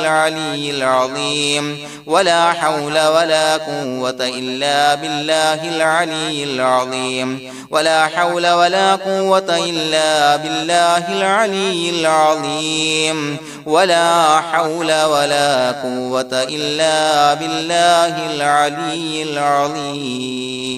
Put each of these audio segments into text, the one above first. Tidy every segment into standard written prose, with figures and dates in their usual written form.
العلي العظيم ولا حول ولا قوة إلا بالله العلي العظيم ولا حول ولا قوة إلا بالله العلي العظيم ولا حول ولا قوة إلا بالله العلي العظيم.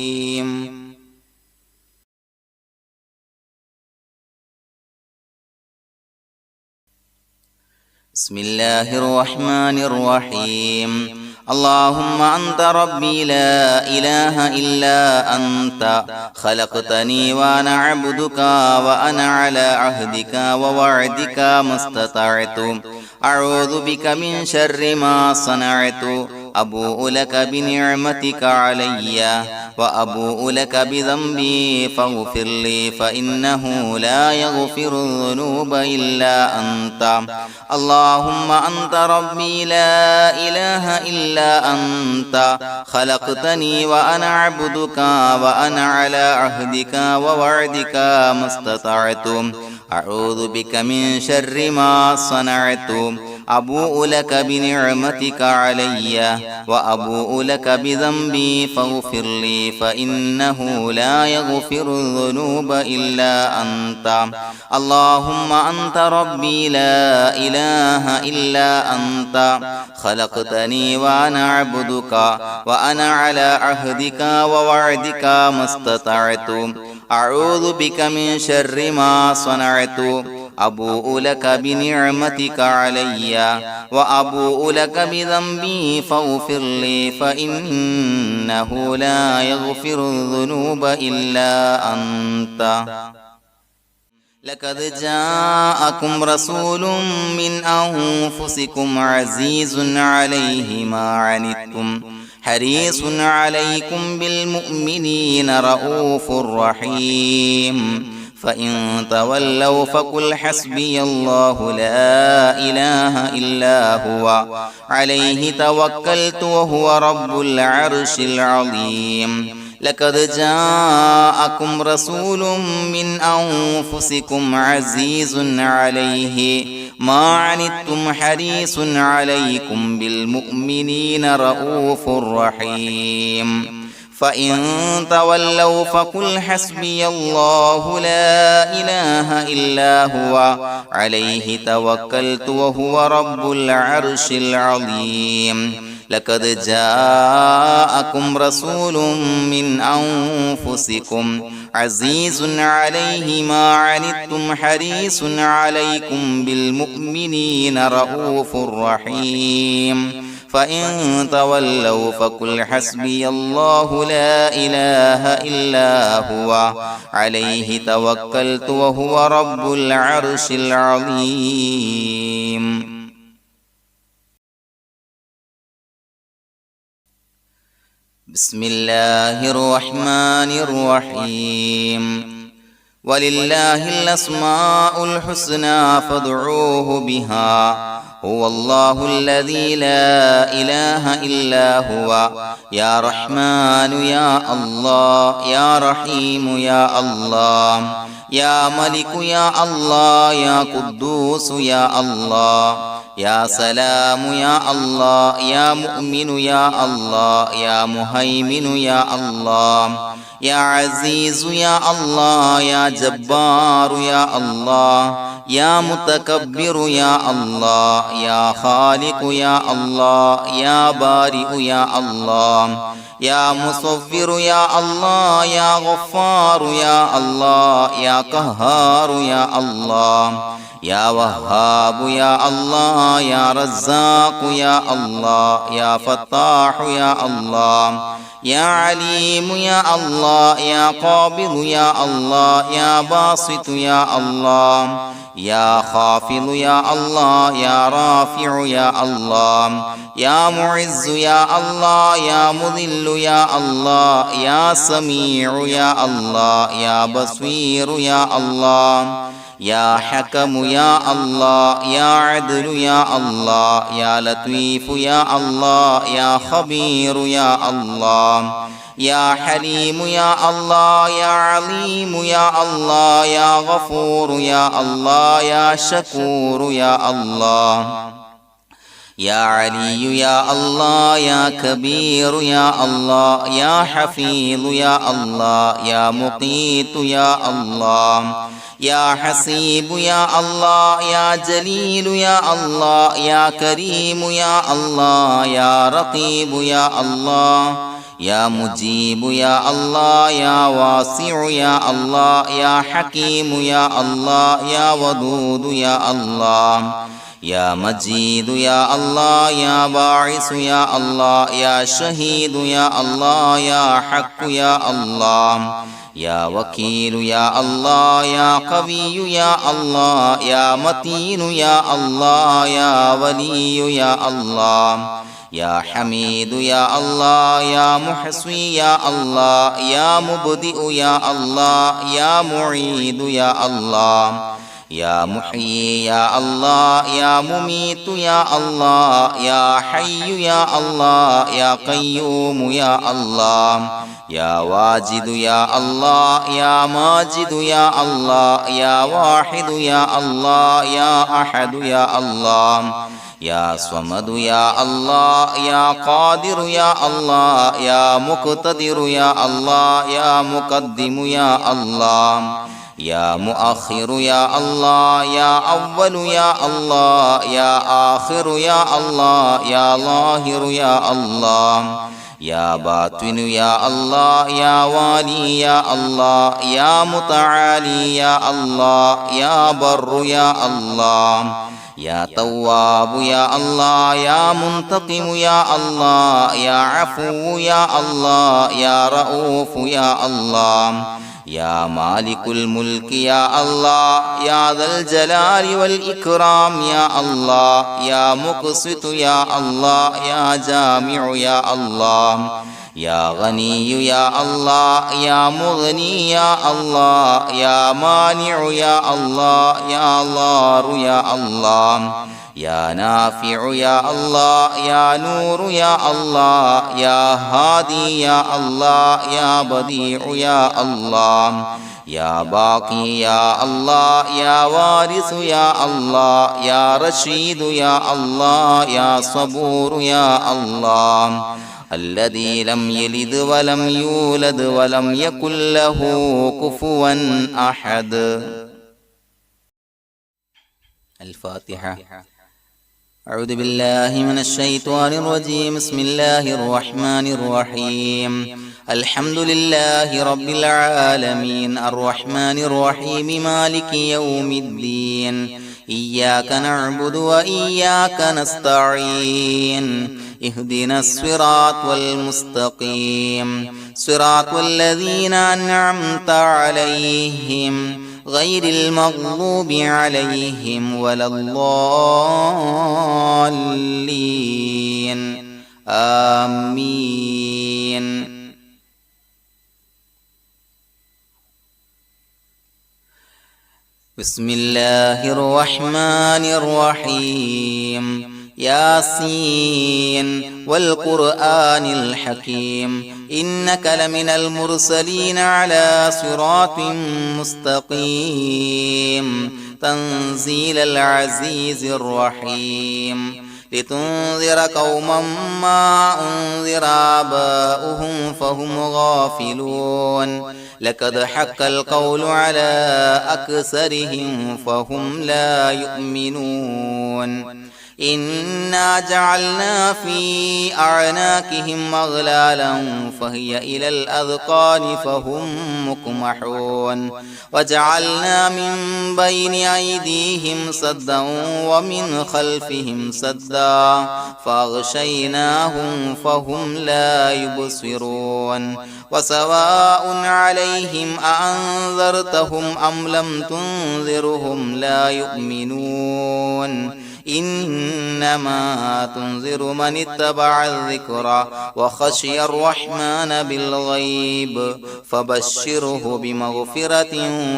بسم الله الرحمن الرحيم. اللهم أنت ربي لا إله إلا أنت خلقتني وأنا عبدك وأنا على عهدك ووعدك ما استطعت أعوذ بك من شر ما صنعت أبوء لك بنعمتك علي وأبوء لك بذنبي فاغفر لي فإنه لا يغفر الذنوب إلا أنت. اللهم أنت ربي لا إله إلا أنت خلقتني وأنا عبدك وأنا على عهدك ووعدك ما استطعت أعوذ بك من شر ما صنعت أبوء لك بنعمتك علي وأبوء لك بذنبي فاغفر لي فإنه لا يغفر الذنوب إلا أنت. اللهم أنت ربي لا إله إلا أنت خلقتني وأنا عبدك وأنا على عهدك ووعدك ما استطعت أعوذ بك من شر ما صنعت أبوء لك بنعمتك علي وأبوء لك بذنبي فاغفر لي فإنه لا يغفر الذنوب إلا أنت. لقد جاءكم رسول من أنفسكم عزيز عليه ما عنتم حريص عليكم بالمؤمنين رؤوف رحيم. فإن تولوا فقل حسبي الله لا إله إلا هو عليه توكلت وهو رب العرش العظيم. لقد جاءكم رسول من أنفسكم عزيز عليه ما عنتم حريص عليكم بالمؤمنين رؤوف رحيم. فإن تولوا فقل حسبي الله لا إله إلا هو عليه توكلت وهو رب العرش العظيم. لقد جاءكم رسول من أنفسكم عزيز عليه ما عنتم حريص عليكم بالمؤمنين رؤوف رحيم. فإن تولوا فقل حسبي الله لا إله إلا هو عليه توكلت وهو رب العرش العظيم. بسم الله الرحمن الرحيم. ولله الأسماء الحسنى فادعوه بها هو الله الذي لا إله إلا هو يا رحمن يا الله يا رحيم يا الله يا ملك يا الله يا قدوس يا الله يا سلام يا الله يا مؤمن يا الله يا مهيمن يا الله يا عزيز يا الله يا جبار يا الله يا متكبر يا الله يا خالق يا الله يا بارئ يا الله يا مصفر يا الله يا غفار يا الله يا قهار يا الله يا وهاب يا الله يا رزاق يا الله يا فتاح يا الله يا عليم يا الله يا قابض يا الله يا باسط يا الله يا خافض يا الله يا رافع يا الله يا معز يا الله يا مذل يا الله يا سميع يا الله يا بصير يا الله يا حكم يا الله يا عدل يا الله يا لطيف يا الله يا خبير يا الله يا حليم يا الله يا عليم يا الله يا غفور يا الله يا شكور يا الله يا علي يا الله يا كبير يا الله يا حفيظ يا الله يا مقيت يا الله يا حسيب يا الله يا جليل يا الله يا كريم يا الله يا رقيب يا الله يا مجيب يا الله يا واسع يا الله يا حكيم يا الله يا ودود يا الله يا مجيد يا الله يا باعث يا الله يا شهيد يا الله يا حق يا الله يا وكيل يا الله يا قوي يا الله يا متين يا الله يا ولي يا الله يا حميد يا الله يا محصي يا الله يا مبدئ يا الله يا معيد يا الله يا محيي يا الله يا مميت يا الله يا حي يا الله يا قيوم يا الله يا واجد يا الله يا ماجد يا الله يا واحد يا الله يا أحد يا الله يا صمد يا الله يا قادر يا الله يا مقتدر يا الله يا مقدم يا الله يا مؤخر يا الله يا أول يا الله يا آخر يا الله يا ظاهر يا الله يا باطن يا الله يا والي يا الله يا متعالي يا الله يا بر يا الله يا تواب يا الله يا منتقم يا الله يا عفو يا الله يا رؤوف يا الله يا مالك الملك يا الله يا ذا الجلال والإكرام يا الله يا مقسط يا الله يا جامع يا الله يا غني يا الله يا مغني يا الله يا مانع يا الله يا ضار يا الله يا نافع يا الله يا نور يا الله يا هادي يا الله يا بديع يا الله يا باقي يا الله يا وارث يا الله يا رشيد يا الله يا صبور يا الله الذي لم يلد ولم يولد ولم يكن له كفوا أحد. الفاتحة. أعوذ بالله من الشيطان الرجيم. بسم الله الرحمن الرحيم. الحمد لله رب العالمين الرحمن الرحيم مالك يوم الدين إياك نعبد وإياك نستعين اهدنا الصراط المستقيم صراط الذين أنعمت عليهم غير المغضوب عليهم ولا الضالين آمين. بسم الله الرحمن الرحيم. ياسين والقرآن الحكيم إنك لمن المرسلين على صراط مستقيم تنزيل العزيز الرحيم لتنذر قوما ما أنذر آباؤهم فهم غافلون لقد حق القول على أكثرهم فهم لا يؤمنون إنا جعلنا في أعناقهم أغلالا فهي إلى الأذقان فهم مقمحون وجعلنا من بين أيديهم سدا ومن خلفهم سدا فأغشيناهم فهم لا يبصرون وسواء عليهم أأنذرتهم أم لم تنذرهم لا يؤمنون إنما تنذر من اتبع الذكر وخشي الرحمن بالغيب فبشره بمغفرة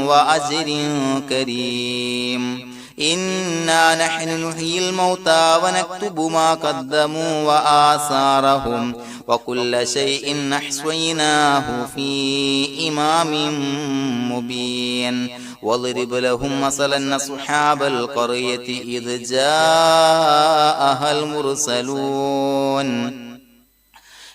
وأجر كريم. إنا نحن نحيي الموتى ونكتب ما قدموا وآثارهم وكل شيء أحصيناه في إمام مبين واضرب لهم مثلا أصحاب القرية إذ جاءها المرسلون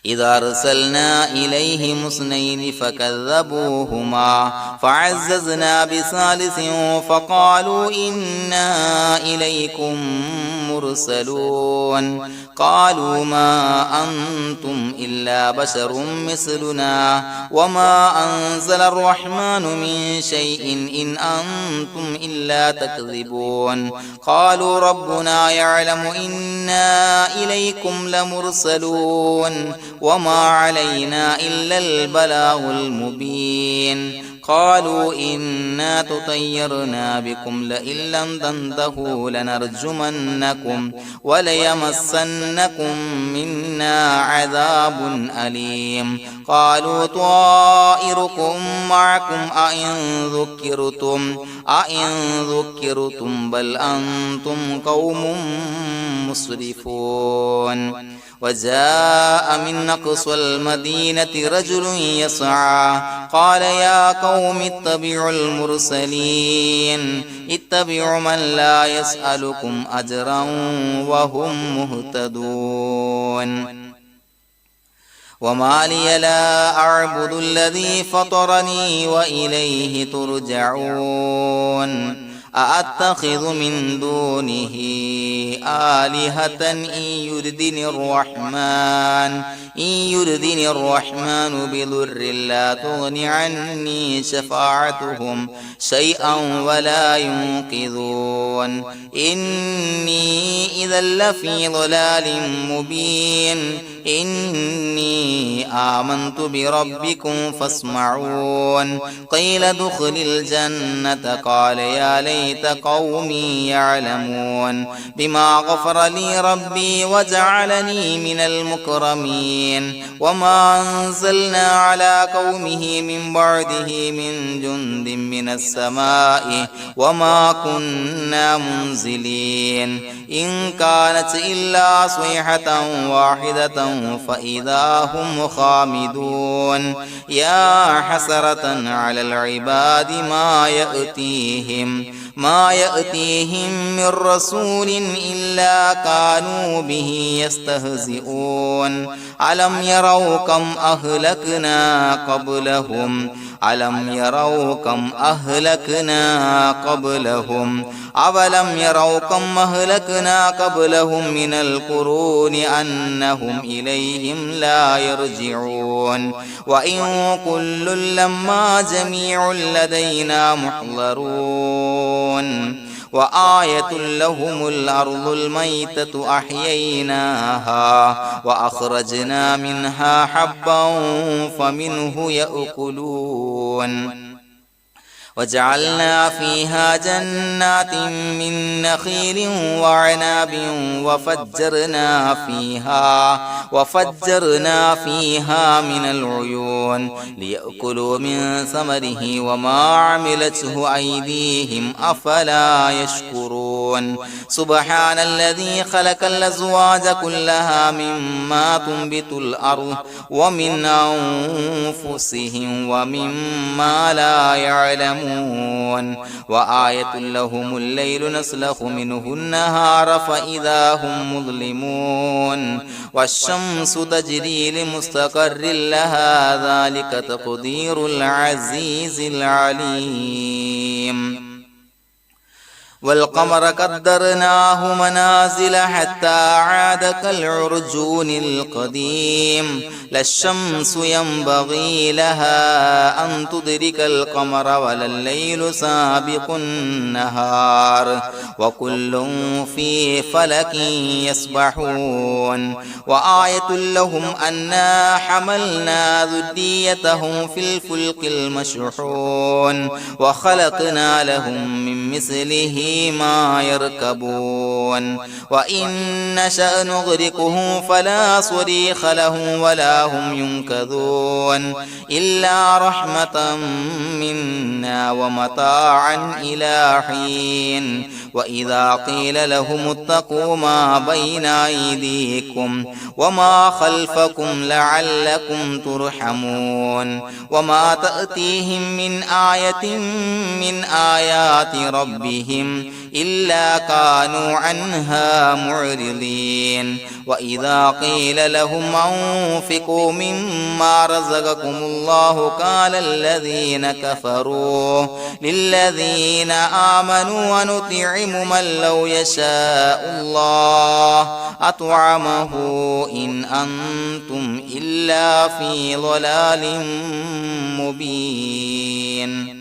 إذا أرسلنا إليهم اثنين فكذبوهما فعززنا بثالث فقالوا إنا إليكم مرسلون قالوا ما أنتم إلا بشر مثلنا وما أنزل الرحمن من شيء إن أنتم إلا تكذبون قالوا ربنا يعلم إنا إليكم لمرسلون وما علينا إلا البلاغ المبين قالوا إنا تطيرنا بكم لئن لم تنتهوا لنرجمنكم وليمسنكم منا عذاب أليم قالوا طائركم معكم أئن ذكرتم بل أنتم قوم مسرفون وجاء من أقصى المدينة رجل يسعى قال يا قوم اتبعوا المرسلين اتبعوا من لا يسألكم أجرا وهم مهتدون وما لي لا أعبد الذي فطرني وإليه ترجعون أأتخذ من دونه آلهة إن يردني الرحمن بضر لا تغن عني شفاعتهم شيئا ولا ينقذون إني إذا لفي ضلال مبين إني آمنت بربكم فاسمعون قيل ادخل الجنة قال يا ليت قومي يعلمون بما غفر لي ربي وجعلني من المكرمين وما أنزلنا على قومه من بعده من جند من السماء وما كنا منزلين إن كانت إلا صيحة واحدة فإذا هم خامدون يا حسرة على العباد ما يأتيهم من رسول إلا كانوا به يستهزئون ألم يروا كم أهلكنا قبلهم أولم يروا كم أهلكنا قبلهم من القرون أنهم إليهم لا يرجعون وإن كل لما جميع لدينا محضرون وآية لهم الأرض الميتة أحييناها وأخرجنا منها حبا فمنه يأكلون وجعلنا فيها جنات من نخيل وعناب وفجرنا فيها من العيون ليأكلوا من ثمره وما عملته أيديهم أفلا يشكرون سبحان الذي خلق الأزواج كلها مما تنبت الأرض ومن أنفسهم ومما لا يعلمون وآية لهم الليل نسلخ منه النهار فإذا هم مظلمون والشمس تجري لمستقر لها ذلك تقدير العزيز العليم والقمر قدرناه منازل حتى عاد كالعرجون القديم لا الشمس ينبغي لها أن تدرك القمر ولا الليل سابق النهار وكل في فلك يسبحون وآية لهم أنا حملنا ذريتهم في الفلك المشحون وخلقنا لهم من مثله ما يركبون وإن نشأ نغرقهم فلا صريخ لهم ولا هم ينقذون إلا رحمة منا ومتاعا إلى حين وإذا قيل لهم اتقوا ما بين أيديكم وما خلفكم لعلكم ترحمون وما تأتيهم من آية من آيات ربهم إلا كانوا عنها معرضين وإذا قيل لهم أنفقوا مما رزقكم الله قال الذين كفروا للذين آمنوا ونطعم من لو يشاء الله أطعمه إن أنتم إلا في ضلال مبين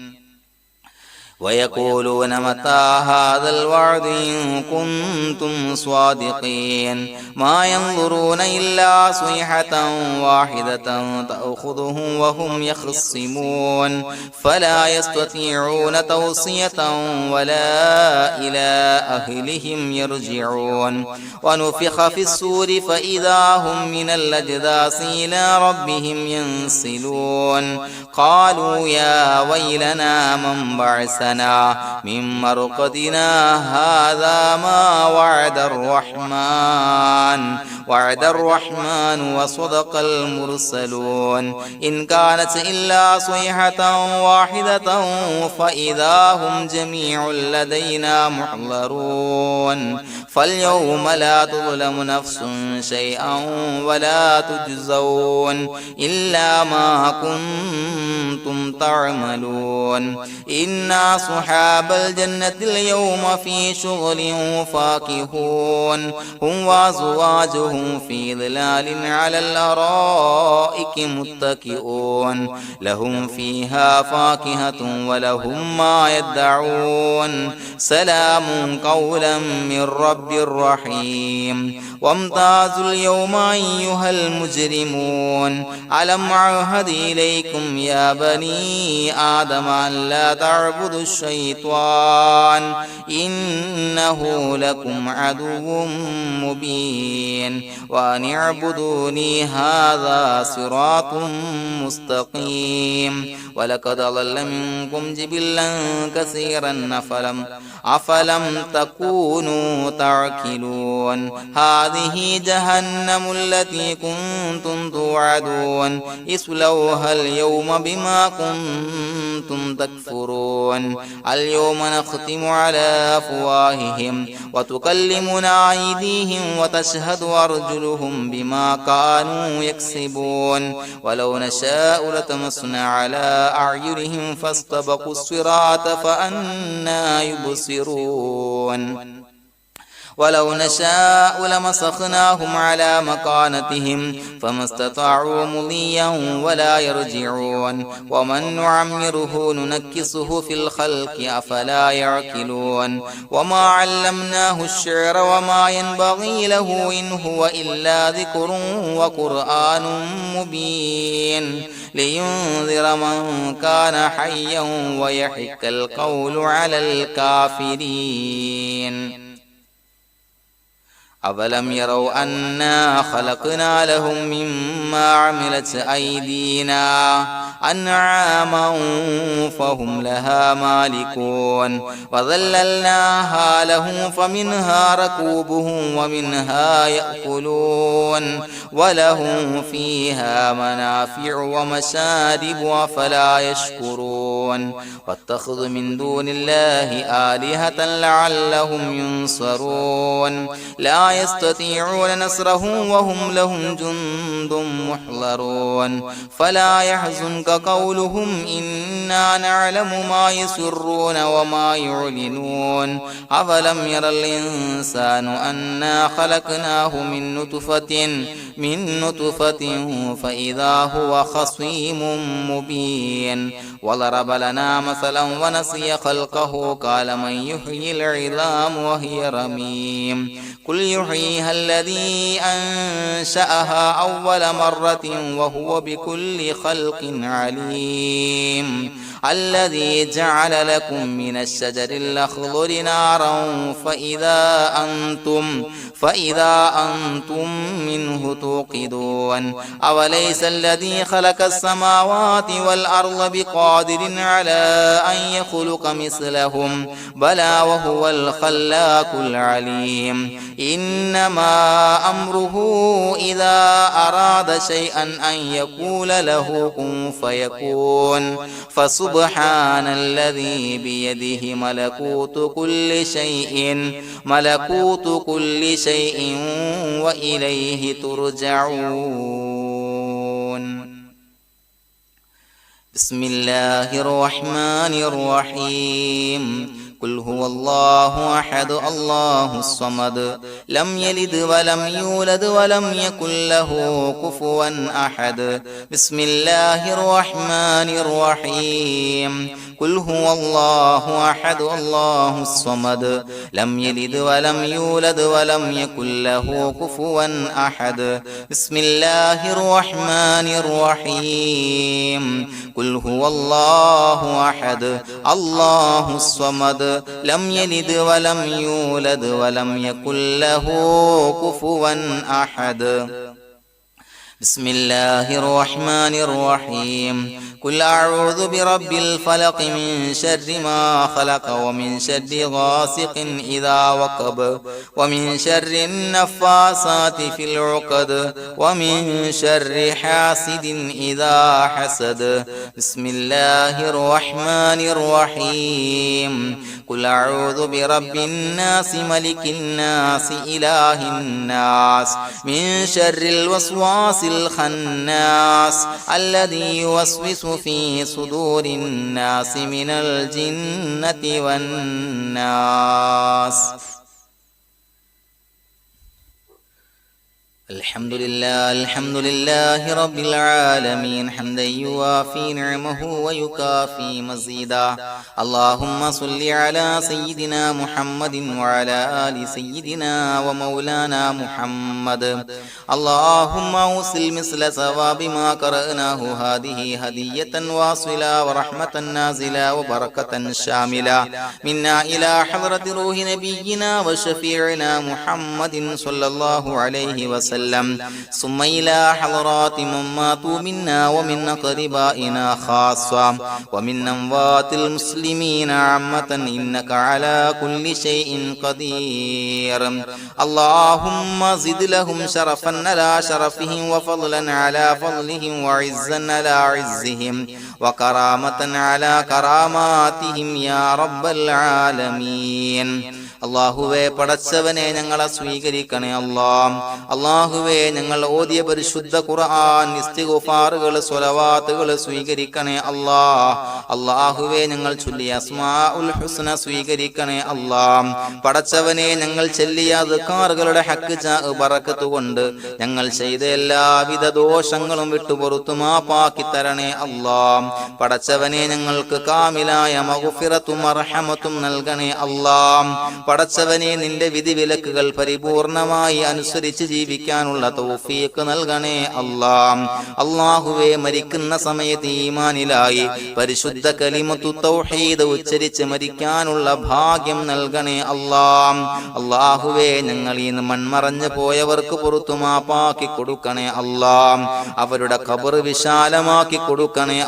ويقولون متى هذا الوعد إن كنتم صادقين ما ينظرون إلا صيحة واحدة تأخذهم وهم يخصمون فلا يستطيعون توصية ولا إلى أهلهم يرجعون ونفخ في الصور فإذا هم من الأجداث إلى ربهم ينسلون قالوا يا ويلنا من بعثنا من مرقدنا هذا ما وعد الرحمن وصدق المرسلون إن كانت إلا صيحة واحدة فإذا هم جميع لدينا محضرون فاليوم لا تظلم نفس شيئا ولا تجزون إلا ما كنتم تعملون إنا أصحاب الجنة اليوم في شغل فاكهون هم وأزواجهم في ظلال على الأرائك متكئون لهم فيها فاكهة ولهم ما يدعون سلام قولا من رب رحيم وامتازوا اليوم أيها المجرمون ألم أعهد إليكم يا بني آدم أن لا تعبدوا الشيطان إنه لكم عدو مبين وأن اعبدوني هذا صراط مستقيم ولقد ضل منكم جبلا كثيرا أفلم تكونوا تعقلون هذه جهنم التي كنتم توعدون اصلوها اليوم بما كنتم تكفرون اليوم نختم على أفواههم وتكلمنا أيديهم وتشهد أرجلهم بما كانوا يكسبون ولو نشاء لتمسنا على أعينهم فاستبقوا الصراط فأنى يبصرون ولو نشاء لمسخناهم على مكانتهم فما استطاعوا مضيا ولا يرجعون ومن نعمره ننكسه في الخلق أفلا يعقلون وما علمناه الشعر وما ينبغي له إن هو إلا ذكر وقرآن مبين لينذر من كان حيا ويحق القول على الكافرين أولم يروا أنا خلقنا لهم مما عملت أيدينا أنعاما فهم لها مالكون وظللناها لهم فمنها ركوبهم ومنها يأكلون ولهم فيها منافع ومشارب أفلا يشكرون واتخذوا من دون الله آلهة لعلهم ينصرون لا يستطيعون نصرهم وهم لهم جند محضرون فلا يحزنك قولهم إنا نعلم ما يسرون وما يعلنون أفلم ير الإنسان أنا خلقناه من نطفة فإذا هو خصيم مبين وضرب لنا مثلا ونسي خلقه قال من يحيي العظام وهي رميم قل يحييها الذي أنشأها أول مرة وهو بكل خلق عليم الذي جعل لكم من الشجر الأخضر نارا فإذا أنتم منه توقدون أوليس الذي خلق السماوات والأرض بقادر على أن يخلق مثلهم بلى وهو الخلاق العليم إنما أمره إذا أراد شيئا أن يقول له كن فيكون فسبحان الذي بيده ملكوت كل شيء وإليه ترجعون بسم الله الرحمن الرحيم قل هو الله أحد الله الصمد لم يلد ولم يولد ولم يكن له كفوا أحد بسم الله الرحمن الرحيم قل هو الله أحد الله الصمد لم يلد ولم يولد ولم يكن له كفوا أحد بسم الله الرحمن الرحيم قل هو الله أحد الله الصمد لم يلد ولم يولد ولم يكن له كفوا أحد بسم الله الرحمن الرحيم قل أعوذ برب الفلق من شر ما خلق ومن شر غاسق إذا وقب ومن شر النفاثات في العقد ومن شر حاسد إذا حسد بسم الله الرحمن الرحيم قل أعوذ برب الناس ملك الناس إله الناس من شر الوسواس الخناس الذي يوسوس في صدور الناس من الجنة والناس الحمد لله رب العالمين حمدا يوافي نعمه ويكافي مزيدا اللهم صل على سيدنا محمد وعلى آل سيدنا ومولانا محمد اللهم أوصل مثل ثواب ما قرأناه هذه هدية واصلة ورحمة نازلة وبركة شاملة منا إلى حضرة روح نبينا وشفيعنا محمد صلى الله عليه وسلم ثم إلى حضرات من ماتوا منا ومن أقربائنا خاصة ومن أموات المسلمين عامة إنك على كل شيء قدير اللهم زد لهم شرفا على شرفهم وفضلا على فضلهم وعزا على عزهم وكرامة على كراماتهم يا رب العالمين അല്ലാഹുവേ പടച്ചവനെ ഞങ്ങളെ സ്വീകരിക്കണേ അല്ലാഹുവേ ഞങ്ങൾ ഓതിയ പരിശുദ്ധ ഖുർആൻ ഇസ്തിഗ്ഫാറുകൾ സ്വലവാത്തുകൾ സ്വീകരിക്കണേ അല്ലാഹുവേ ഞങ്ങൾ ചൊല്ലിയ അസ്മാഉൽ ഹുസ്ന സ്വീകരിക്കണേ പടച്ചവനെ ഞങ്ങൾ ചൊല്ലിയ അദ്കാറുകളുടെ ഹക്ക് ബറക്കത്ത് കൊണ്ട് ഞങ്ങൾ ചെയ്ത എല്ലാവിധ ദോഷങ്ങളും വിട്ടുപുറത്തു മാപ്പാക്കി തരണേ പടച്ചവനെ ഞങ്ങൾക്ക് കാമിലായ മഗ്ഫിറത്തും മർഹമത്തും നൽകണേ പടച്ചവനെ നിന്റെ വിധിവിലക്കുകൾ പരിപൂർണമായി അനുസരിച്ച് ജീവിക്കാനുള്ള തൗഫീഖ് നൽകണേ അല്ലാഹുവേ മരിക്കുന്ന സമയത്ത് ഈമാനിലായി പരിശുദ്ധ കലിമത്തു തൗഹീദ് ഉച്ചരിച്ച് മരിക്കാനുള്ള ഭാഗ്യം നൽകണേ അല്ലാഹുവേ ഞങ്ങൾ ഈ മൺമറഞ്ഞു പോയവർക്ക് പുറത്തു മാപ്പാക്കി കൊടുക്കണേ അവരുടെ ഖബർ വിശാലമാക്കി കൊടുക്കണേ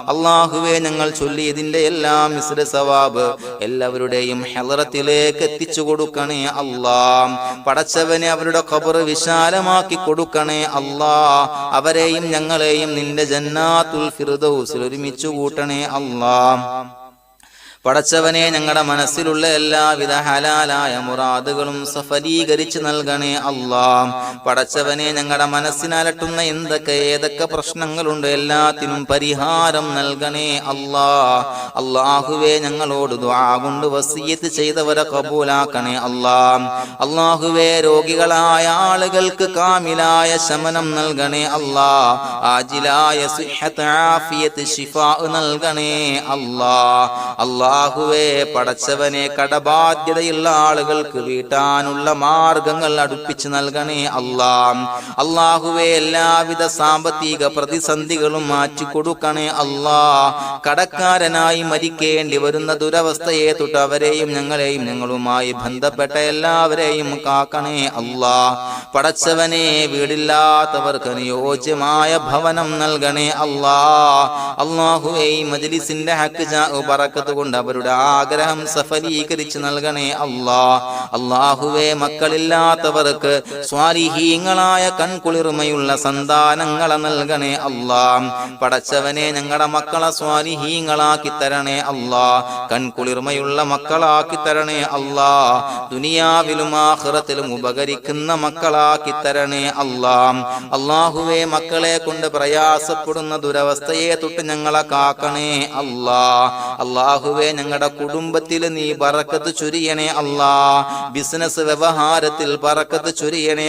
അല്ലാഹുവേ ഞങ്ങൾ ചൊല്ലിയതിന്റെ എല്ലാം മിസ്ര സവാബ് എല്ലാവരുടെയും ഹളറത്തിലേക്ക് എത്തിച്ചു കൊടുക്കണേ പടച്ചവനെ അവരുടെ ഖബർ വിശാലമാക്കി കൊടുക്കണേ അവരെയും ഞങ്ങളെയും നിന്റെ ജന്നാത്തുൽ ഫിർദൗസിൽ ഒരുമിച്ച് കൂട്ടണേ പടച്ചവനെ ഞങ്ങളുടെ മനസ്സിലുള്ള എല്ലാവിധ ഹലാലായ മുറാദുകളും സഫലീകരിച്ച് നൽകണേ പടച്ചവനെ ഞങ്ങളുടെ മനസ്സിനലട്ടുന്ന ഏതൊക്കെ പ്രശ്നങ്ങളുണ്ട് എല്ലാത്തിനും പരിഹാരം നൽകണേ അല്ലാഹുവേ ഞങ്ങളോട് ദുആ കൊണ്ട് വസിയത്ത് ചെയ്തവരെ കബൂലാക്കണേ അല്ലാഹുവേ രോഗികളായ ആളുകൾക്ക് കാമിലായ ശമനം നൽകണേ ആജിലായ സിഹ്ഹത്ത് ആഫിയത്ത് ശിഫാ നൽകണേ അല്ലാഹുവേ പടച്ചവനെ കടബാധ്യതയുള്ള ആളുകൾക്ക് വീട്ടാനുള്ള മാർഗങ്ങൾ അടുപ്പിച്ച് നൽകണേ അല്ലാഹുവേ എല്ലാവിധ സാമ്പത്തിക പ്രതിസന്ധികളും മാറ്റിക്കൊടുക്കണേ കടക്കാരനായി മരിക്കേണ്ടി വരുന്ന ദുരവസ്ഥയെ തൊട്ട് അവരെയും ഞങ്ങളെയും ഞങ്ങളുമായി ബന്ധപ്പെട്ട എല്ലാവരെയും കാക്കണേ പടച്ചവനെ വീടില്ലാത്തവർക്ക് അനുയോജ്യമായ ഭവനം നൽകണേ അല്ലാഹുവേ മജ്ലിസിന്റെ ഹക്ക് ബറക്കത്ത് കൊണ്ട് അവരുടെ ആഗ്രഹം സഫലീകരിച്ച് നൽകണേ അല്ലാഹുവേ മക്കളില്ലാത്തവർക്ക് സ്വാലിഹീങ്ങളായ കൺകുളിർമയുള്ള സന്താനങ്ങളെ നൽകണേ പടച്ചവനെ ഞങ്ങളുടെ മക്കളെ സ്വാലിഹീങ്ങളാക്കി തരണേ കൺകുളിർമയുള്ള മക്കളാക്കി തരണേ ദുനിയാവിലും ആഖിറത്തിലും ഉപകരിക്കുന്ന മക്കളാക്കി തരണേ അല്ലാഹുവേ മക്കളെ കൊണ്ട് പ്രയാസപ്പെടുന്ന ദുരവസ്ഥയെ തൊട്ട് ഞങ്ങളെ കാക്കണേ അല്ലാഹുവേ ഞങ്ങളുടെ കുടുംബത്തിൽ നീ ബറക്കത്ത് ചൊരിയണേ ബിസിനസ് വ്യവഹാരത്തിൽ ബറക്കത്ത് ചൊരിയണേ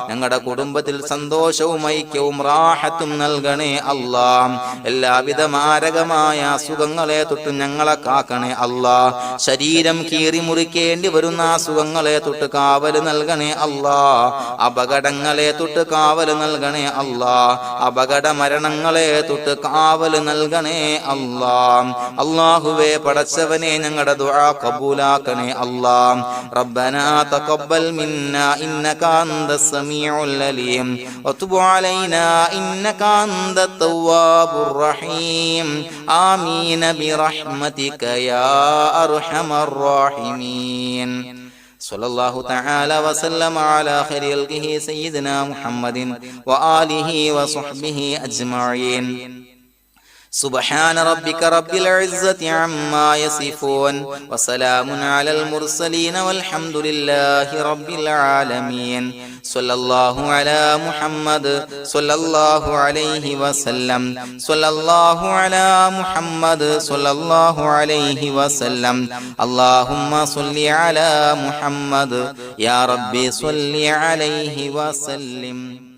ഞങ്ങളുടെ കുടുംബത്തിൽ സന്തോഷവും ഐക്യവും റാഹത്തും നൽകണേ എല്ലാവിധ മാരകമായ അസുഖങ്ങളെ തൊട്ട് ഞങ്ങളെ കാക്കണേ ശരീരം കീറി മുറിക്കേണ്ടി വരുന്ന അസുഖങ്ങളെ തൊട്ട് കാവല് നൽകണേ അപകടങ്ങളെ തൊട്ട് കാവല് നൽകണേ അപകട മരണങ്ങളെ തൊട്ട് കാവല് നൽകണേ അല്ലാഹുവേ പടച്ചവനെ ഞങ്ങളുടെ ദുആ കബൂലാക്കണേ റബ്ബനാ തഖബ്ബൽ മിന്നാ ഇന്നക അന്തസ് സമീഉൽ അലീം വതുബ് അലൈനാ ഇന്നക അന്തത് തവ്വാബുർ റഹീം ആമീൻ ബിറഹ്മതിക യാ അർഹമർ റഹീമീൻ സല്ലല്ലാഹു തആല വസല്ലമ അലാ ഖൈരിൽ ഖൽഖിഹി സയ്യിദിനാ മുഹമ്മദിൻ വആലിഹി വസഹ്ബിഹി അജ്മഈൻ سبحان ربك رب العزة عما يصفون وسلام على المرسلين والحمد لله رب العالمين صلى الله على محمد صلى الله عليه وسلم صلى الله على محمد صلى الله عليه وسلم اللهم صل على محمد يا ربي صل عليه وسلم